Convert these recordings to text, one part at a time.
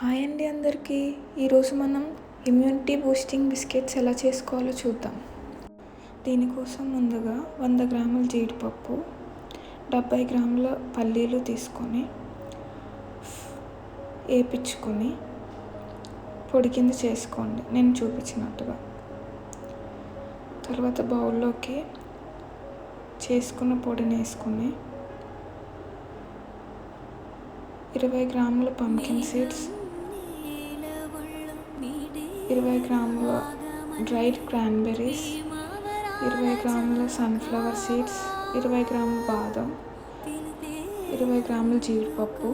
Hi అండి అందరికీ. ఈరోజు మనం ఇమ్యూనిటీ బూస్టింగ్ బిస్కెట్స్ ఎలా చేసుకోవాలో చూద్దాం. దీనికోసం ముందుగా 100 గ్రాముల జీడిపప్పు, 70 గ్రాముల పల్లీలు తీసుకొని వేయించుకొని పొడి కింద చేసుకోండి నేను చూపించినట్టుగా. తర్వాత బౌల్లోకి చేసుకున్న పొడిని వేసుకొని 20 గ్రాముల పంకిన్ సీడ్స్, 20 గ్రాముల డ్రైడ్ క్రాన్బెర్రీస్, 20 గ్రాముల సన్ఫ్లవర్ సీడ్స్, 20 గ్రాముల బాదం, 20 గ్రాముల జీడిపప్పు,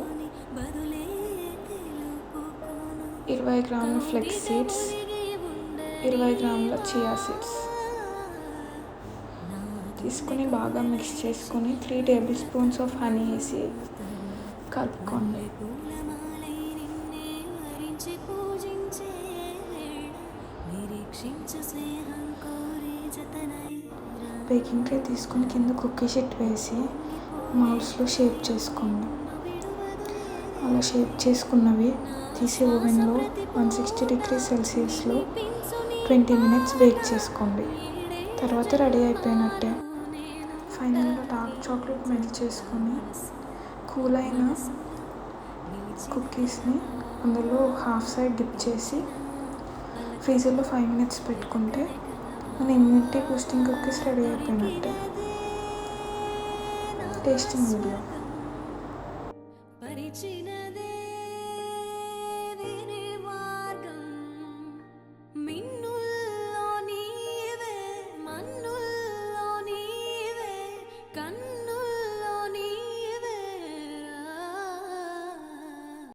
20 గ్రాముల ఫ్లెక్స్ సీడ్స్, 20 గ్రాముల చియా సీడ్స్ తీసుకుని బాగా మిక్స్ చేసుకొని 3 టేబుల్ స్పూన్స్ ఆఫ్ హనీ వేసి కలుపుకోండి. బేకింగ్ ట్రే తీసుకొని కింద కుకీ షీట్ వేసి మౌల్స్లో షేప్ చేసుకోండి. అలా షేప్ చేసుకున్నవి తీసి ఓవెన్లో 160 degrees సెల్సియస్లో 20 minutes బేక్ చేసుకోండి. తర్వాత రెడీ అయిపోయినట్టే. ఫైనల్గా డార్క్ చాక్లెట్ మెల్ట్ చేసుకొని కూల్ అయిన కుకీస్ని అందులో హాఫ్ సైడ్ డిప్ చేసి ఫ్రీజర్లో 5 minutes పెట్టుకుంటే మన ఇమ్యూనిటీ బూస్టింగ్ కుకీస్ రెడీ అయిపోయినట్టే. Tasting video.